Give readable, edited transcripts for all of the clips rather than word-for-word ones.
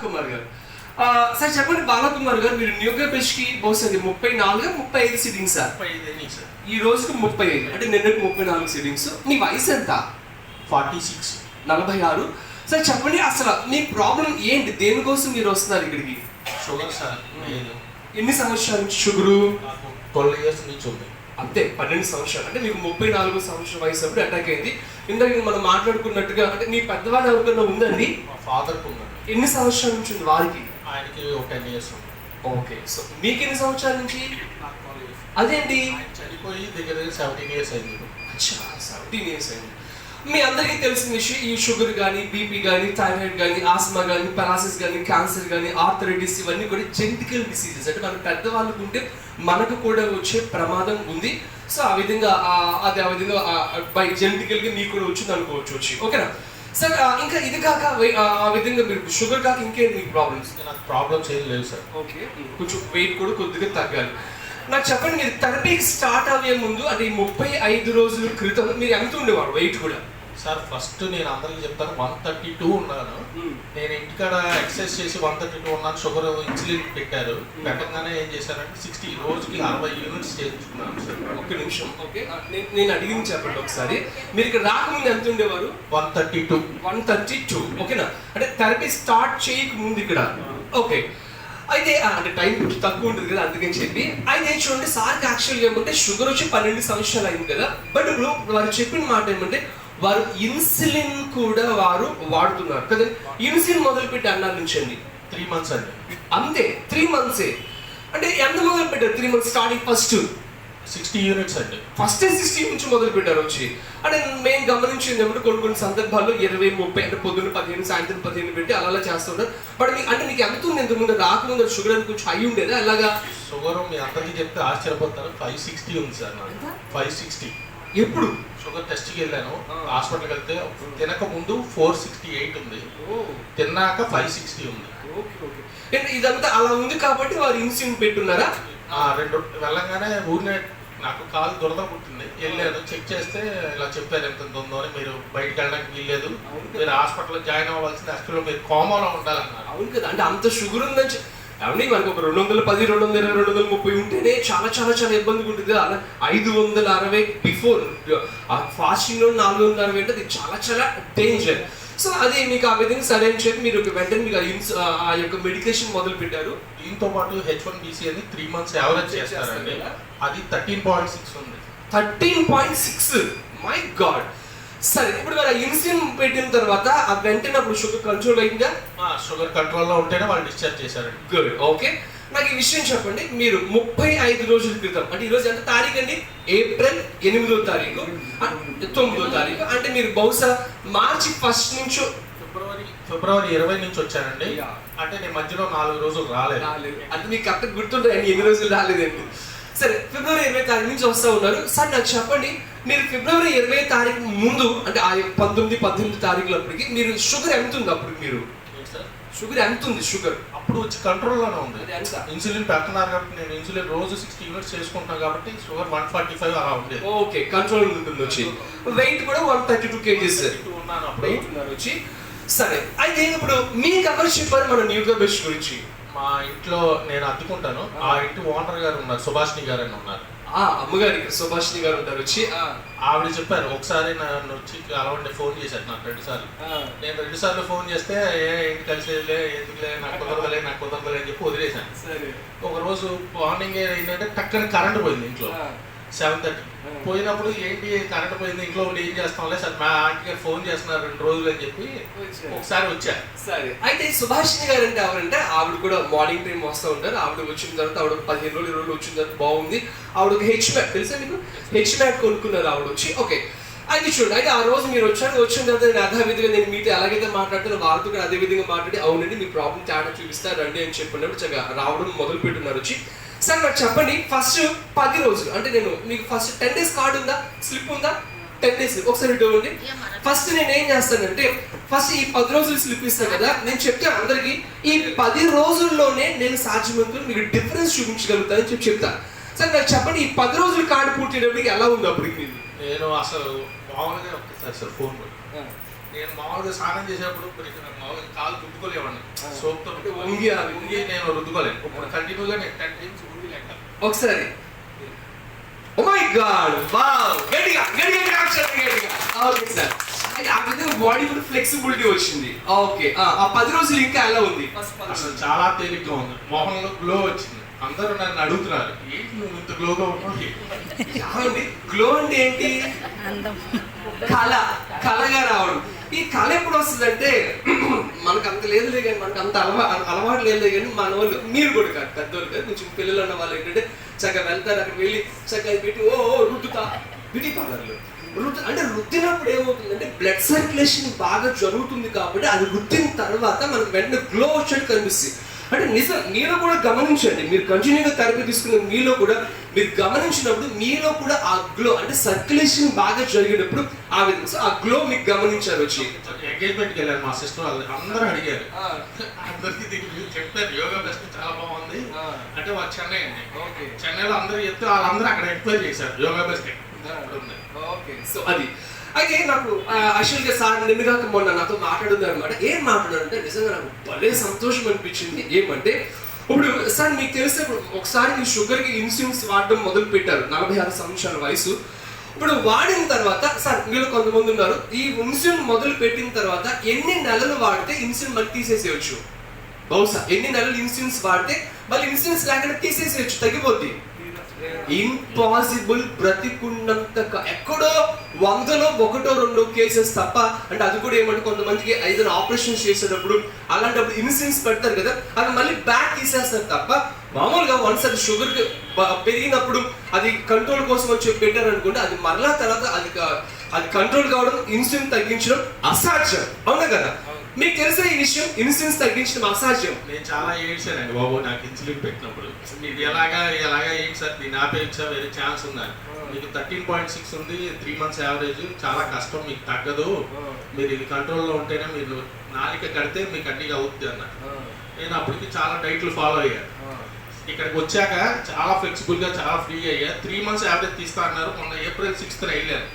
బాలకుమార్ గారు. సార్ చెప్పండి బాలకుమార్ గారు, మీరు న్యూగా బెస్ట్కి బహుశా 34-35 సిట్టింగ్ సార్? 35 సార్. ఈ రోజుకి 35, అంటే నిన్నటి 34 సిట్టింగ్స్. మీ వయసు ఎంత? 46. 46. సార్ చెప్పండి, అసలు మీ ప్రాబ్లం ఏంటి? దేనికోసం మీరు వస్తున్నారు ఇక్కడికి? Sugar sir. ఎన్ని సంవత్సరాల నుంచి షుగరు? 12 years నుంచి ఉంది. అంతే, 12 సంవత్సరాలు. అంటే మీకు 34 సంవత్సరాల వయసు అప్పుడు అటాక్ అయింది. ఇందాక మనం మాట్లాడుకున్నట్టుగా, అంటే మీ పెద్దవాళ్ళు ఎవరికైనా ఉందండి? మా ఫాదర్కి ఉందండి. ఎన్ని సంవత్సరాల నుంచి ఉంది వారికి? ఆయనకి ఒక 10 years ఉంది. ఓకే, సో మీకు ఎన్ని సంవత్సరాల నుంచి? నాకు 12 years. అదేంటి? ఆయన చనిపోయి దగ్గర 17 years అయింది. అచ్చా, 17 years అయింది. మీ అందరికీ తెలిసిన విషయం, ఈ షుగర్ కానీ, బీపీ కానీ, థైరాయిడ్ కానీ, ఆస్మా కానీ, పెరాసిస్ కానీ, క్యాన్సర్ కానీ, ఆర్థరైటిస్, ఇవన్నీ కూడా జెనెటికల్ డిసీజెస్. అంటే మన పెద్దవాళ్ళకు ఉంటే మనకు కూడా వచ్చే ప్రమాదం ఉంది. సో ఆ విధంగా బై జెనెటికల్గా మీకు కూడా వచ్చింది అనుకోవచ్చు. ఓకేనా సార్? ఇంకా ఇది కాక ఆ విధంగా మీరు షుగర్ కాక ఇంకేంటి మీకు ప్రాబ్లమ్స్? నాకు ప్రాబ్లమ్స్ ఏం లేవు సార్. ఓకే, కొంచెం వెయిట్ కూడా కొద్దిగా తగ్గాలి. నాకు చెప్పండి, మీరు థెరపీకి స్టార్ట్ అయ్యే ముందు, అంటే ఈ 35 రోజుల క్రితం మీరు ఎంత ఉండేవారు వెయిట్ కూడా? సార్ ఫస్ట్ నేను అందరికీ చెప్తాను, 132 ఉన్నాను. నేను ఇంటికాడ ఎక్సర్సైజ్ చేసి 132 ఉన్నాను. షుగర్ ఇన్సులిన్ పెట్టారు. పెట్టగానే ఏం చేశానంటే 60 రోజుకి 60 యూనిట్స్ చేయించుకున్నాను సార్. ఒక్క నిమిషం. ఓకే, నేను అడిగింది చెప్పండి ఒకసారి. మీరు ఇక్కడ రాకముందు ఎంత ఉండేవారు? 132. ఓకేనా? అంటే థెరపీ స్టార్ట్ చేయక ముందు ఇక్కడ. ఓకే, అయితే అంటే టైం కొంచెం తక్కువ ఉంటుంది కదా, అందుకని చెప్పి. అయితే చూడండి, సార్కి యాక్చువల్గా ఏమంటే షుగర్ వచ్చి 12 సంవత్సరాలు అయింది కదా. బట్ ఇప్పుడు వారు చెప్పిన మాట ఏమంటే వారు ఇన్సులిన్ కూడా వారు వాడుతున్నారు కదా. ఇన్సులిన్ మొదలుపెట్టి అన్నాల నుంచి అండి 3 months అండి. అంతే, 3 months. అంటే ఎంత మొదలు పెట్టారు? 3 months స్టార్టింగ్ ఫస్ట్ 60 యూనిట్స్ అండి. ఫస్ట్ 60 నుంచి మొదలు పెట్టారు వచ్చి. అంటే మేము గమనించింది ఏమంటే కొన్ని సందర్భాల్లో 20-30, అంటే పొద్దున్న 15, సాయంత్రం 15 పెట్టి అలా చేస్తుంటారు. బట్ మీకు ఎంత ఉంది? ఇంతకుముందు రాకముందు షుగర్ అని కొంచెం హై ఉండేదా? అలాగా షుగర్ మీ అందరికీ చెప్తే ఆశ్చర్యపోతారు, 560 ఉంది సార్ నాకు. 560. ఎప్పుడు షుగర్ టెస్ట్కి వెళ్ళాను, హాస్పిటల్కి వెళ్తే తినక ముందు 468 ఉంది, తిన్నాక 560 ఉంది. ఇదంతా అలా ఉంది కాబట్టి వారు ఇన్సులిన్ పెట్టున్నారా? 2 వెళ్ళంగానే ఊరినే నాకు కాలు దురద పుట్టింది. వెళ్ళాను, చెక్ చేస్తే ఇలా చెప్పారు ఎంత ఉందో అని, మీరు బయటకు వెళ్ళడానికి వీల్లేదు, మీరు హాస్పిటల్లో జాయిన్ అవ్వాల్సింది, యాక్చువల్గా మీరు కోమాలో ఉండాలన్నారు. అవును కదా, అంటే అంత షుగర్ ఉందని ఏమండి, మనకు ఒక 210, 220, 230 ఉంటేనే చాలా చాలా చాలా ఇబ్బందిగా ఉంటుంది. అలా 560 బిఫోర్ ఫాస్టింగ్ లో 460 అంటే అది చాలా చాలా డేంజర్. సో అది మీకు ఆ విధంగా సరే అని చెప్పి మీరు వెంటనే మీకు ఆ యొక్క మెడికేషన్ మొదలు పెట్టారు. దీంతో పాటు H1BC అని 3 months యావరేజ్ చేస్తారండి, అది 13.6 ఉంది. 13.6, మై గాడ్. సరే, ఇప్పుడు మరి ఇన్సులిన్ పెట్టిన తర్వాత ఆ వెంటనే అప్పుడు షుగర్ కంట్రోల్ అయిందా? షుగర్ కంట్రోల్లో ఉంటేనే వాళ్ళు డిశ్చార్జ్ చేశారండి. గుడ్. ఓకే, నాకు ఈ విషయం చెప్పండి. మీరు 35 రోజుల క్రితం, అంటే ఈరోజు ఎంత తారీఖు అండి? ఏప్రిల్ 8వ తారీఖు, 9వ తారీఖు. అంటే మీరు బహుశా మార్చి 1 నుంచి ఫిబ్రవరి 20 నుంచి వచ్చానండి. అంటే నేను మధ్యలో 4 రోజులు రాలేదు. అంటే మీకు కరెక్ట్ గుర్తుంటాయండి ఎన్ని రోజులు రాలేదండి. సరే, ఫిబ్రవరి 20వ తారీఖు నుంచి వస్తూ ఉన్నారు. సార్ నాకు చెప్పండి, మీరు ఫిబ్రవరి 20వ తారీఖు ముందు, అంటే ఆ 19-18 తారీఖులప్పటికి మీరు షుగర్ ఎంత ఉంది? అప్పుడు మీరు షుగర్ ఎంత ఉంది? షుగర్ అప్పుడు వచ్చి కంట్రోల్లోనే ఉంది. ఇన్సులిన్ పెడుతున్నారు కాబట్టి, నేను ఇన్సులిన్ రోజు 60 యూనిట్స్ చేసుకుంటున్నాను కాబట్టి షుగర్ 145 అలా ఉండేది. ఓకే, కంట్రోల్ ఉంటుంది వచ్చి. వెయిట్ కూడా 132 kgs ఉన్నాను అప్పుడు. వెయిట్ ఉన్నారు వచ్చి. సరే, అయితే ఇప్పుడు మీకు ఎవరు చెప్పారు మన న్యూగా బెస్ట్ గురించి? మా ఇంట్లో నేను అద్దుకుంటాను, ఆ ఇంటి ఓనర్ గారు ఉన్నారు, సుభాష్ని గారు అని ఉన్నారు. అమ్మగారి సుభాష్ని గారు ఉంటారు వచ్చి. ఆవిడ చెప్పారు, ఒకసారి నన్ను వచ్చి అలవాటు ఫోన్ చేశారు నాకు 2 సార్లు. నేను 2 సార్లు ఫోన్ చేస్తే ఏంటి కలిసేదిలే, ఎందుకులే, నాకు కుదరదలే అని చెప్పి వదిలేశాను. ఒక రోజు మార్నింగ్ ఏంటంటే టక్కన కరెంట్ పోయింది ఇంట్లో, 7:30. పోయినప్పుడు ఏంటి కరెంట్ పోయింది ఇంట్లో ఏం చేస్తాంలే సార్, మా ఆంటీ గారు ఫోన్ చేస్తున్నారు 2 రోజులు అని చెప్పి ఒకసారి వచ్చా. సరే, అయితే సుభాషిణి గారు అంటే ఎవరంటే ఆవిడ కూడా మార్నింగ్ టైం వస్తూ ఉంటారు. ఆవిడ వచ్చిన తర్వాత ఆవిడ 15 రోజులు 20 రోజులు వచ్చిన తర్వాత బాగుంది. ఆవిడ ఒక HMAT తెలుసా మీకు? HMAT కొనుక్కున్నారు ఆవిడ వచ్చి. ఓకే, అయితే చూడండి, అయితే ఆ రోజు మీరు వచ్చిన తర్వాత నేను యథావిధిగా నేను మీతో ఎలాగైతే మాట్లాడుతున్నా వాళ్ళతో కూడా అదే విధంగా మాట్లాడి, అవునండి మీ ప్రాబ్లం తేడా చూపిస్తారు రండి అని చెప్పినప్పుడు చక్కగా రావడం మొదలు పెట్టున్నారు వచ్చి. సార్ నాకు చెప్పండి, ఫస్ట్ 10 రోజులు, అంటే నేను మీకు ఫస్ట్ 10 days కార్డు ఉందా, స్లిప్ ఉందా? 10 days ఒకసారి ఇవ్వండి. ఫస్ట్ నేను ఏం చేస్తానంటే, ఫస్ట్ ఈ 10 రోజులు స్లిప్ ఇస్తాను కదా, నేను చెప్తాను అందరికి ఈ 10 రోజుల్లోనే నేను సాధ్యమంతో మీకు డిఫరెన్స్ చూపించగలుగుతానని చెప్తాను. సార్ నాకు చెప్పండి, ఈ 10 రోజులు కార్డు పూర్తి చేయడానికి ఎలా ఉంది అప్పటికి? నేను అసలు మామూలుగా ఒకసారి సార్ ఫోన్ నేను మామూలుగా స్నానం చేసేప్పుడు మామూలుగా కాలు రుద్దుకోలేవాడిని సోప్తో వంగి వంగి నేను రుద్దుకోలేను ఇప్పుడు కంటిన్యూగా నేను 10 times వంగి లెక్క ఒకసారి ఓ మై గాడ్ వావ్ గట్టిగా ఓకే సార్ ఆ విధంగా బాడీ కూడా ఫ్లెక్సిబిలిటీ వచ్చింది ఓకే ఆ 10 రోజులు ఇంకా ఎలా ఉంది అసలు చాలా తేలిగ్గా ఉంది మొహంలో గ్లో వచ్చింది అందరూ నన్ను అడుగుతున్నారు ఏంటి నువ్వు ఇంత గ్లోగా ఉన్నావు గ్లో అంటే ఏంటి కళగా రావడం ఈ కళ ఎప్పుడు వస్తుందంటే మనకు అంత లేదులే కానీ మనకు అంత అలవాటు లేదు కానీ మన వాళ్ళు మీరు కూడా కాదు పెద్దవాళ్ళు కాదు కొంచెం పిల్లలు ఉన్న వాళ్ళు ఏంటంటే చక్కగా వెళ్తారు అక్కడ వెళ్ళి చక్కగా పెట్టి రుద్దుతా బ్యూటీ పార్లర్లో అంటే రుద్దినప్పుడు ఏమవుతుందంటే బ్లడ్ సర్క్యులేషన్ బాగా జరుగుతుంది కాబట్టి అది రుద్దిన తర్వాత మనకు వెంటనే గ్లో వచ్చేట్టు కనిపిస్తుంది అంటే నిజం మీరు కూడా గమనించండి మీరు కంటిన్యూగా థెరపీ తీసుకున్న మీలో కూడా మీరు గమనించినప్పుడు మీలో కూడా ఆ గ్లో అంటే సర్క్యులేషన్ బాగా జరిగేటప్పుడు ఆ విధంగా సో ఆ గ్లో మీకు గమనించారు వచ్చి ఎంగేజ్మెంట్కి వెళ్ళారు మా సిస్టర్ వాళ్ళు అందరూ అడిగారు అందరికీ దీనికి చెప్పారు యోగా బెస్ట్ చాలా బాగుంది అంటే వాళ్ళు చెన్నై అండి చెన్నైలో అందరూ చెప్తే వాళ్ళందరూ అక్కడ ఎంక్వైరీ చేశారు యోగా బెస్ట్ ఓకే సో అది అయితే నాకు యాక్చువల్గా సార్ నిన్నగా మొన్న నాతో మాట్లాడుతున్నారు అనమాట ఏం మాట్లాడారంటే నిజంగా నాకు భలే సంతోషం అనిపించింది ఏమంటే ఇప్పుడు సార్ మీకు తెలిస్తే ఒకసారి మీ షుగర్కి ఇన్సులిన్స్ వాడడం మొదలు పెట్టారు 46 సంవత్సరాల వయసు ఇప్పుడు వాడిన తర్వాత సార్ మీరు కొంతమంది ఉన్నారు ఈ ఇన్సులిన్ మొదలు పెట్టిన తర్వాత ఎన్ని నెలలు వాడితే ఇన్సులిన్ మళ్ళీ తీసేసేయచ్చు బహుశా ఎన్ని నెలలు ఇన్సులిన్స్ వాడితే మళ్ళీ ఇన్సులిన్స్ లేకుండా తీసేసేయచ్చు తగ్గిపోద్ది ఇంపాసిబుల్ బ్రతికున్నంత ఎక్కడో 100లో 1-2 కేసెస్ తప్ప అంటే అది కూడా ఏమంటే కొంతమందికి 5 ఆపరేషన్స్ చేసేటప్పుడు అలాంటప్పుడు ఇన్సులిన్స్ పెడతారు కదా అది మళ్ళీ బ్యాక్ తీసేస్తారు తప్ప మామూలుగా వన్స్ అది షుగర్ పెరిగినప్పుడు అది కంట్రోల్ కోసం వచ్చి పెట్టారు అనుకుంటే అది మరలా తర్వాత అది కంట్రోల్ కావడం ఇన్సులిన్ తగ్గించడం అసాధ్యం అవునా కదా మీకు తెలిసే ఈ విషయం ఇన్సులిన్స్ తగ్గించడం అసాధ్యం నేను చాలా ఏడ్చానండి బాబు నాకు ఇన్సులిన్ పెట్టినప్పుడు ఇది ఎలాగా ఏంటి సార్ దీన్ని ఆపేయచ్చా వేరే ఛాన్స్ ఉందా మీకు 13.6 ఉంది 3 months యావరేజ్ చాలా కష్టం మీకు తగ్గదు మీరు ఇది కంట్రోల్లో ఉంటేనే మీరు నాలిక కడితే మీకు అన్నిగా అవుతుంది అన్న నేను అప్పటికి చాలా డైట్లు ఫాలో అయ్యాను ఇక్కడికి వచ్చాక చాలా ఫ్లెక్సిబుల్గా చాలా ఫ్రీగా అయ్యా 3 months యావరేజ్ తీస్తా అన్నారు మొన్న April 6th వెళ్ళాను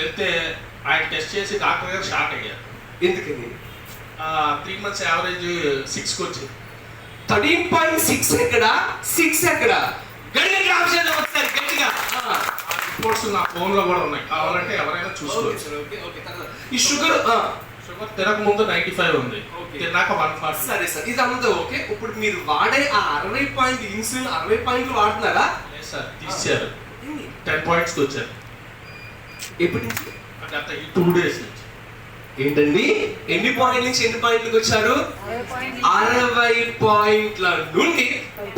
వెళ్తే ఆయన టెస్ట్ చేసి డాక్టర్ గారు షాక్ అయ్యారు ఎందుకని 3 months యావరేజ్ 6కి వచ్చింది 13.6 ఎక్కడ 6 ఎక్కడ గట్టిగా ఒకసారి గట్టిగా రిపోర్ట్స్ నా ఫోన్ లో కూడా ఉన్నాయి కావాలంటే ఎవరైనా చూసుకోవచ్చు ఈ షుగర్ తినక ముందు 95 ఉంది తిన్నాక 140 సరే సార్ ఇదంతా ఓకే ఇప్పుడు మీరు వాడే ఆ 60 పాయింట్ ఇన్సులిన్ 60 పాయింట్లు వాడుతున్నారా లేదు సార్ తీసారు 10 points కి వచ్చారు ఎప్పటి నుంచి గత 2 days నుంచి ఏంటండి ఎన్ని పాయింట్ల నుంచి ఎన్ని పాయింట్లకు వచ్చారు 60 పాయింట్ల నుండి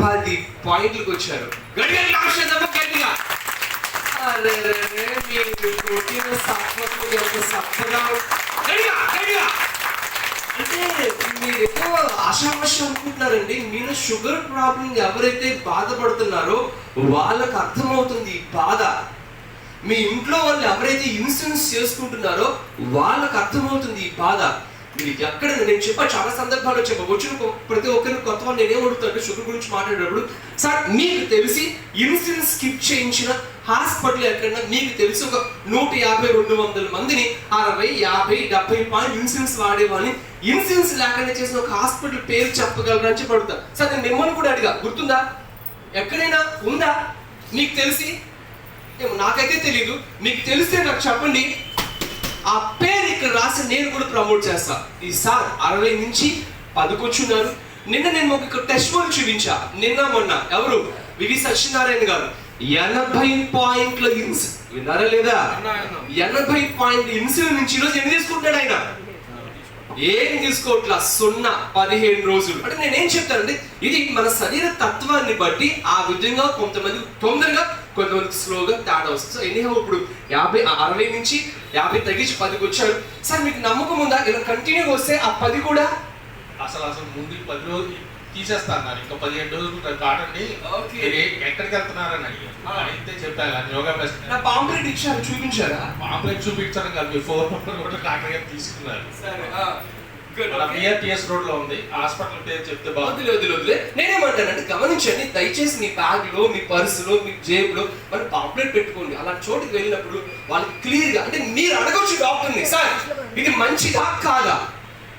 10 పాయింట్లకు వచ్చారు గట్టిగా అంటే మీరు ఎక్కువ ఆశావశం అనుకుంటున్నారండి మీరు షుగర్ ప్రాబ్లం ఎవరైతే బాధపడుతున్నారో వాళ్ళకి అర్థమవుతుంది ఈ బాధ మీ ఇంట్లో వాళ్ళు ఎవరైతే ఇన్సూరెన్స్ చేసుకుంటున్నారో వాళ్ళకి అర్థమవుతుంది ఈ బాధ మీరు ఎక్కడ నేను చెప్పా చాలా సందర్భాల్లో చెప్పా వచ్చిన ప్రతి ఒక్కరిని కొత్త వాళ్ళు నేనేం అడుగుతాను షుగర్ గురించి మాట్లాడేటప్పుడు సార్ మీకు తెలిసి ఇన్సూరెన్స్ స్కిప్ చేయించిన హాస్పిటల్ ఎక్కడన్నా మీకు తెలిసి ఒక 150-200 మందిని 60-50-70 పాయింట్ ఇన్సూరెన్స్ వాడేవాళ్ళని ఇన్సూరెన్స్ లేకుండా చేసిన ఒక హాస్పిటల్ పేరు చెప్పగలరా అని చెప్పి అడుగుతాను సార్ నేను మిమ్మల్ని కూడా అడిగా గుర్తుందా ఎక్కడైనా ఉందా మీకు తెలిసి నాకైతే తెలీదు మీకు తెలిస్తే నాకు చెప్పండి ఆ పేరు ఇక్కడ రాసి నేను కూడా ప్రమోట్ చేస్తా ఈ సార్ 60 నుంచి 10కి వచ్చున్నారు నిన్న నేను ఒక టెస్ట్ పోల్ చూపించా నిన్న మొన్న ఎవరు వివి సత్యనారాయణ గారు 80 పాయింట్ల విన్నారా లేదా 80 పాయింట్ల ఇన్సులిన్ నుంచి ఈరోజు ఎన్ని తీసుకుంటాడు ఆయన ఏం తీసుకోవట్లా 15 రోజులు అంటే నేనేం చెప్తానంటే ఇది మన శరీర తత్వాన్ని బట్టి ఆ విధంగా కొంతమంది తొందరగా కొంతమందికి స్లోగా తేడా వస్తుంది సో ఎనీహౌ ఇప్పుడు 60 నుంచి 50 తగ్గించి 10కి వచ్చారు సార్ మీకు నమ్మకం ఉందా ఇలా కంటిన్యూగా వస్తే ఆ 10 కూడా అసలు ముందు 10 రోజులు తీసేస్తాను ఇంకా 15 రోజులు కాదండి ఎక్కడికి వెళ్తున్నారని అయితే చెప్పాను యోగా బెస్ట్ నా పాంప్లెట్ ఇచ్చారు చూపించారా పాంప్లెట్ చూపించాను కాదు 4 డాక్టర్ గారు తీసుకున్నారు బిఆర్టీఎస్ రోడ్ లో ఉంది, హాస్పిటల్ పేరు చెప్తే బాగుంది. వదిలే. నేనేమంటానంటే గమనించండి, దయచేసి మీ బ్యాగ్ లో, మీ పర్సులో, మీ జేబులో మనం పాంప్లెట్ పెట్టుకోండి. అలా చోటుకి వెళ్ళినప్పుడు వాళ్ళకి క్లియర్ గా, అంటే మీరు అడగొచ్చు డాక్టర్ని, సార్ ఇది మంచిదా కాదా,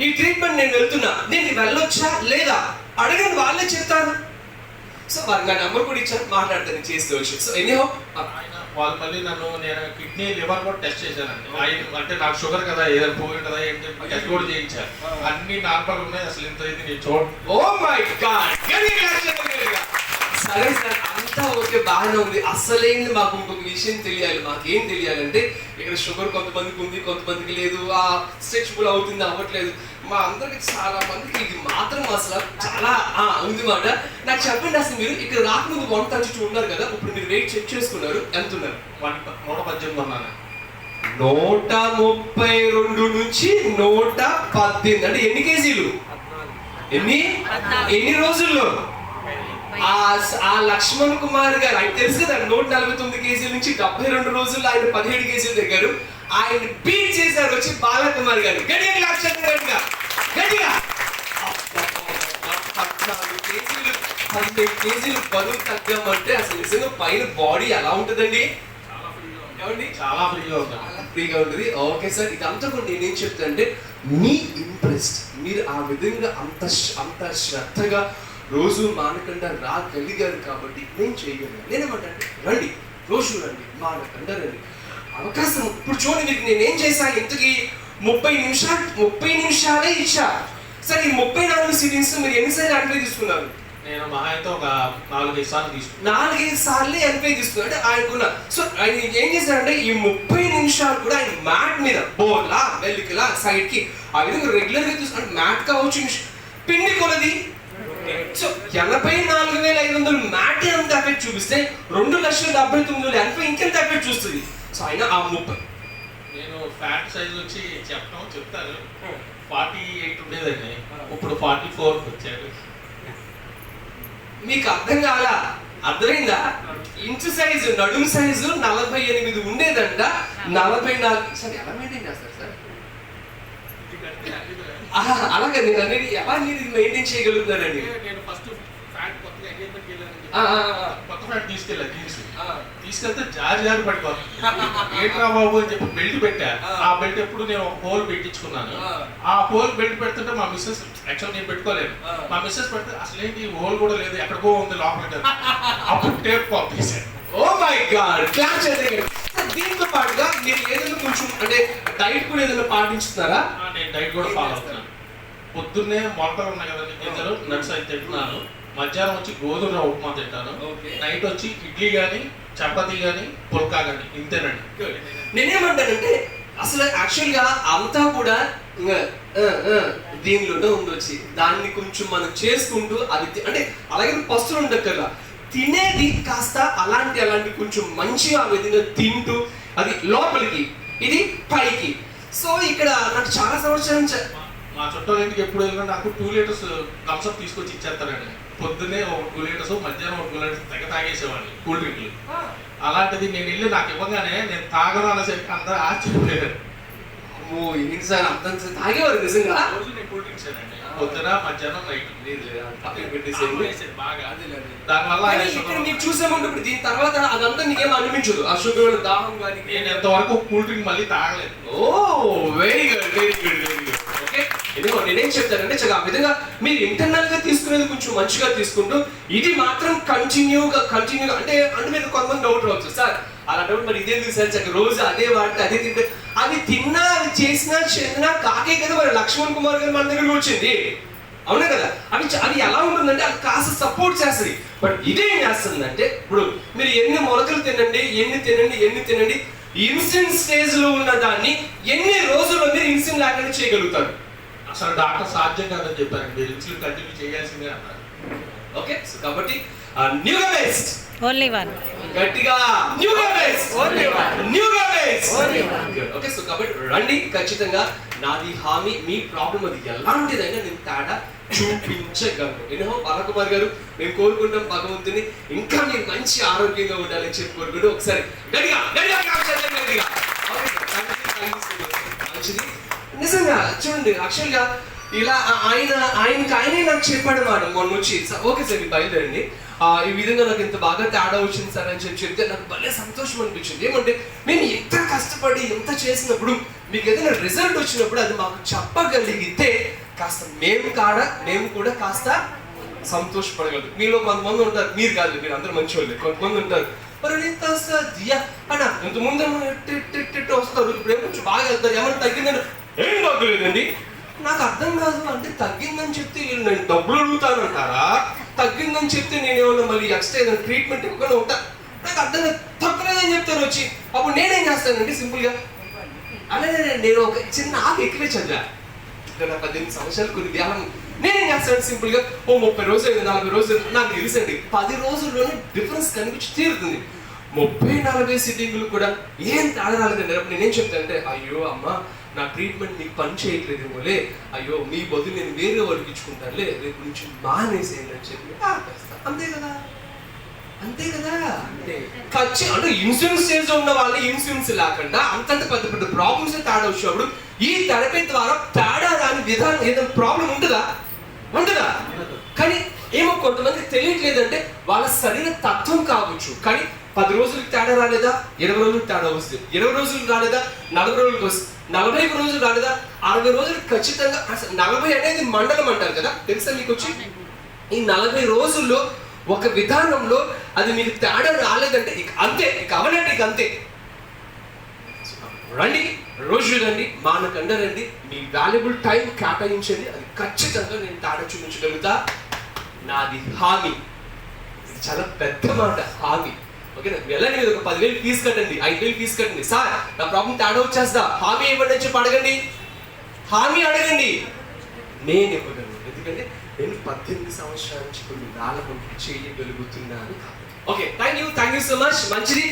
ఈ ట్రీట్మెంట్ నేను వెళ్తున్నా, నేను వెళ్ళొచ్చా లేదా అడగండి, వాళ్ళే చెప్తారు. సో వారు నా నెంబర్ కూడా ఇచ్చారు, మాట్లాడతాను చేస్తే వచ్చి. సో ఎనీహౌ వాళ్ళు మళ్ళీ నేను కిడ్నీ లివర్ కూడా టెస్ట్ చేశానండి. అంటే నాకు షుగర్ కదా, ఏదైనా పోయి ఉంటుందా ఏంటి టెస్ట్ కూడా చేయించారు. అన్ని నార్మల్ ఉన్నాయి, అసలు ఇంత ఇది నేను చూడండి. ఓ మై గాడ్, సరే సార్ అంతా ఓకే, బాగానే ఉంది. అసలేంది మాకు ఇంకొక విషయం తెలియాలి. మాకేం తెలియాలంటే ఇక్కడ షుగర్ కొంతమందికి ఉంది, కొంతమందికి లేదు, ఆ స్ట్రెచబుల్ అవుతుంది, అవ్వట్లేదు. మా అందరికి చాలా మందికి ఇది మాత్రం అసలు చాలా ఉంది మాట. నాకు చెప్పండి, అసలు మీరు ఇక్కడ రాకముందు 132 ఉన్నారు కదా, ఇప్పుడు మీరు వెయిట్ చెక్ చేసుకున్నారు, ఎంత ఉన్నారు? 118 ఉన్నాను. 132 నుంచి 118 అంటే ఎన్ని కేజీలు? ఎన్ని రోజుల్లో? ఆ లక్ష్మణ్ కుమార్ గారు, ఆయన తెలుసు కదా, 149 కేజీల నుంచి 72 రోజుల్లో ఆయన 17 కేజీలు దగ్గర ఆయన బీట్ చేశారు వచ్చి బాలకుమార్ గారు. గట్టిగా గట్టిగా 14 కేజీలు బరువు తగ్గామంటే అసలు నిజంగా పైన బాడీ ఎలా ఉంటుందండి? చాలా ఫ్రీగా ఉంటుంది. ఓకే సార్, ఇదంతా కూడా నేనేం చెప్తాను అంటే, మీ ఇంట్రెస్ట్, మీరు ఆ విధంగా అంత శ్రద్ధగా రోజు మానకుండా రాగలిగారు కాబట్టి నేను చేయగలను. నేనేమంటే రండి, రోజు రండి, మానకుండా రండి. అవకాశం ఇప్పుడు చూడండి, నేనేం చేశాను, ఇంతకీ 30 నిమిషాలే ఇచ్చా. సార్ ఈ 34 సిట్టింగ్స్ మీరు ఎన్నిసార్లు అన్వే తీసుకున్నారు? నేను మహా అయితే ఒక 4-5 సార్లు తీసుకున్నాను. 4-5 సార్లు అన్వే తీసుకున్నాను. అంటే ఆయనకున్న ఆయన ఏం చేశారంటే ఈ 30 నిమిషాలు కూడా ఆయన మ్యాట్ మీద బోర్లా వెల్లికిలా సైడ్ కి ఆ విధంగా రెగ్యులర్ గా తీసుకుంటే మ్యాట్ కావచ్చు, పిండి కొలది. సో 84,500 మ్యాట్ ఎంత ఎఫెక్ట్ చూపిస్తే 2,79,080 ఇంకెంత ఎఫెక్ట్ చూస్తుంది. సో అయినా ఆ 30 నేను ఫ్యాట్ సైజ్ వచ్చి చెప్తాను 48 ఉండేదండి, ఇప్పుడు 44 వచ్చాడు. మీకు అర్థం కాలా? అర్థమైందా? ఇంచు సైజు, నడుము సైజు 48 ఉండేదంట, 44. సార్ ఎలా మెయింటైన్ చేస్తారు సార్? అలాగే నేను అనేది ఎలా మీరు మెయింటైన్ చేయగలుగుతారండి? నేను ఫస్ట్ ఫ్యాట్ కొత్తగా ఎంగేజ్మెంట్ కొత్త ఫ్యాట్ తీసుకెళ్ళాను, తీసుకెళ్తే జారి పడిపోతుంది. ఏంట్రా బాబు అని చెప్పి బెల్ట్ పెట్టా. ఆ బెల్ట్ ఎప్పుడు నేను ఒక హోల్ పెట్టించుకున్నాను. ఆ హోల్ బెల్ట్ పెడుతుంటే మా మిస్సెస్, యాక్చువల్ నేను పెట్టుకోలేదు, మా మిస్సెస్ పెడితే అసలు ఏంటి హోల్ కూడా లేదు, ఎక్కడికో ఉంది లోపల. అప్పుడు టేప్ పంపించాను. ఓ మై గాడ్, క్లాస్ చేయండి. దీంతో పాటుగా మీరు ఏదైనా కొంచెం అంటే డైట్ కూడా ఏదైనా పాటిస్తున్నారా? నేను డైట్ కూడా ఫాలో అవుతున్నాను. పొద్దున్నే మొలకలు ఉన్నాయి కదండి, గింజలు, నట్స్ అయితే తింటున్నాను. మధ్యాహ్నం వచ్చి గోధుమ ఉప్మా తింటాను. నైట్ వచ్చి ఇడ్లీ కానీ, చపాతీ కానీ, పుల్కా కానీ, ఇంతేనండి. నేనేమంటానంటే అసలు యాక్చువల్గా అంతా కూడా దీనిలోనే ఉండొచ్చి దాన్ని కొంచెం మనం చేసుకుంటూ అది అంటే అలాగే పస్తులు ఉండక్కర్లా, తినేది కాస్త అలాంటి కొంచెం మంచిగా ఆ విధంగా తింటూ అది లోపలికి ఇది పైకి. సో ఇక్కడ నాకు చాలా సంవత్సరం మా చుట్టాల ఇంటికి ఎప్పుడు వెళ్ళినా నాకు 2 లీటర్స్ థమ్స్అప్ తీసుకొచ్చి ఇచ్చేస్తారండి. పొద్దున్నే ఒక 2 లీటర్స్, మధ్యాహ్నం ఒక 2 లీటర్స్ తెగ తాగేసేవాడిని కూల్ డ్రింక్లు. అలాంటిది నేను వెళ్ళి నాకు ఇవ్వగానే నేను తాగను అనేసరికి అందరూ ఆశ్చర్యపోయారు. అమ్మో ఏంటి సార్ అర్థం తాగేవారు నిజంగా? రోజు నేను కూల్ డ్రింక్స్ అండి, పొద్దున మధ్యాహ్నం నైట్ బాగా. దానివల్ల మీకు చూసామంటే ఇప్పుడు దీని తర్వాత అదంతా నీకేం అనిపించదు, ఆ షుగర్ దాహం కానీ. నేను ఎంతవరకు కూల్ డ్రింక్ మళ్ళీ తాగలేదు. ఓ వెరీ గుడ్. ఓకే, నేనేం చెప్తానంటే ఆ విధంగా మీరు ఇంటర్నల్ గా తీసుకునేది కొంచెం మంచిగా తీసుకుంటూ ఇది మాత్రం కంటిన్యూగా అంటే మీరు కొంతమంది డౌట్ రావచ్చు, సార్ అలా డౌట్ మరి ఇదేందుకు సార్ చక్కగా రోజు అదే వాడితే అదే తింటే అది తిన్నా అది చేసినా చెందినా కాకే కదా మరి లక్ష్మణ్ కుమార్ గారు మన దగ్గరకు వచ్చింది, అవునా కదా? అది ఎలా ఉంటుందంటే అది కాస్త సపోర్ట్ చేస్తుంది. బట్ ఇదేం చేస్తుందంటే ఇప్పుడు మీరు ఎన్ని మొలకలు తినండి, ఎన్ని తినండి, ఇన్సులిన్ స్టేజ్ లో ఉన్న దాన్ని ఎన్ని రోజుల్లో మీరు ఇన్సులిన్ లేకుండా చేయగలుగుతారు? అసలు డాక్టర్ సాధ్యం కాదని చెప్పారు, మీరు ఇన్సులిన్ కంటిన్యూ చేయాల్సిందే అన్నారు. ఓకే, సో కాబట్టి న్యూగా బేస్డ్ ఓన్లీ వన్, గట్టిగా న్యూగా బేస్డ్ న్యూగా బేస్డ్. ఓకే, సో కాబట్టి రండి, ఖచ్చితంగా నాది హామీ, మీ ప్రాబ్లం అది ఎలాంటిదైనా నేను తేడా చూపించగలను. ఎన్నో బాలకుమార్ గారు మేము కోరుకుంటాం భగవంతుని ఇంకా మీరు మంచి ఆరోగ్యంగా ఉండాలని చెప్పి కోరుకుంటూ ఒకసారి గట్టిగా మంచిది. నిజంగా చూడండి, యాక్చువల్గా ఇలా ఆయనే నాకు చెప్పాడు అన్నమాట మొన్న వచ్చి, ఓకే సార్ మీరు బయలుదేరండి, ఈ విధంగా నాకు ఇంత బాగా తేడా వచ్చింది సార్ అని చెప్తే నాకు భలే సంతోషం అనిపించింది. ఏమంటే మేము ఎంత కష్టపడి ఎంత చేసినప్పుడు మీకు ఏదైనా రిజల్ట్ వచ్చినప్పుడు అది మాకు చెప్పగలిగితే కాస్త మేము కూడా కాస్త సంతోషపడగలరు. మీలో కొంతమంది ఉంటారు, మీరు కాదు, మీరు అందరూ మంచి వాళ్ళు, కొంతమంది ఉంటారు మరి అన్న ఇంతకుముందు వస్తారు, ఇప్పుడు కొంచెం బాగా వెళ్తారు, ఏమన్నా తగ్గిందని, ఏం తగ్గలేదండి. నాకు అర్థం కాదు, అంటే తగ్గిందని చెప్తే వీళ్ళు నేను డబ్బులు అడుగుతానంటారా, తగ్గిందని చెప్తే నేను ఏమన్నా మళ్ళీ ఎక్స్ట్రా ఏదైనా ట్రీట్మెంట్ ఇవ్వకుండా ఉంటా, నాకు అర్థం కాదు. తగ్గలేదని చెప్తారు వచ్చి, అప్పుడు నేనేం చేస్తానండి సింపుల్గా అలానే నేను ఒక చిన్న ఆకు ఎక్కువే చదివా, నా 18 సంవత్సరాలు కొన్ని ధ్యానం. నేనేం చేస్తాను సింపుల్గా, ఓ 30 రోజులు 40 రోజులు నాకు తెలుసండి 10 రోజుల్లోనే డిఫరెన్స్ కనిపించి తీరుతుంది. 30-40 సిట్టింగ్లు కూడా ఏం తేడా రాలేదండి. అప్పుడు నేనేం చెప్తానంటే, అయ్యో అమ్మ నా ట్రీట్మెంట్ నీకు పని చేయట్లేదు ఏమోలే, అయ్యో మీ బదులు నేను వేరే వాళ్ళకి ఇచ్చుకుంటానులే, రేపు నుంచి మానేసేయండి అని చెప్పి అంతే కదా, అంతే కదా. అంటే ఇన్సూరెన్స్ చేసి ఉన్న వాళ్ళు ఇన్సూరెన్స్ లేకుండా అంతంత పెద్ద పెద్ద ప్రాబ్లమ్స్ తేడా వచ్చినప్పుడు ఈ థెరపీ ద్వారా తేడా రాని విధానం ఏదైనా ప్రాబ్లం ఉంటుందా? కానీ ఏమో కొంతమంది తెలియట్లేదంటే వాళ్ళ శరీర తత్వం కావచ్చు, కానీ 10 రోజులకు తేడా రాలేదా, 20 రోజులకు తేడా వస్తుంది, 20 రోజులకు రాలేదా 40 రోజులకు వస్తుంది, 40 రోజులు రాలేదా 60 రోజులు ఖచ్చితంగా. 40 అనేది మండలం అంటారు కదా, తెలుసా మీకు వచ్చి? ఈ 40 రోజుల్లో ఒక విధానంలో అది మీకు తేడా రాలేదంటే ఇక అంతే, ఇక అవనంటే ఇక అంతే. రండి, రోజు రండి, మానకండ రండి, మీ వాల్యుబుల్ టైం కేటాయించండి, అది ఖచ్చితంగా నేను తేడా చూపించగలుగుతా, నాది హామీ. ఇది చాలా పెద్ద మాట, హామీ. ఓకేనా? వెళ్ళండి, మీరు ఒక 10,000 ఫీజు కట్టండి, 5,000 ఫీజు కట్టండి, సార్ నా ప్రాబ్లం తేడా వచ్చేస్తా, హామీ ఇవ్వండి అని చెప్పి అడగండి, హామీ అడగండి, నేను ఇవ్వగలను. ఎందుకంటే నేను 18 సంవత్సరాల నుంచి కొన్ని నాలుగు చేయగలుగుతున్నాను. Okay, thank you so much. మంచిది.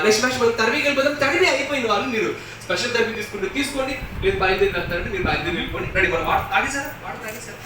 నెక్స్ట్ మ్యాచ్ మనం తరబీ వెళ్ళిపోతాం. తరబీ అయిపోయిన వాళ్ళు మీరు స్పెషల్ థెరపీ తీసుకోండి, మీరు బయలుదేరి వెళ్తారంటే మీరు బయలుదేరి వెళ్ళిపోండి. రెడీ, మనం వాటర్ తాగి సార్, వాటర్ తాగి సార్,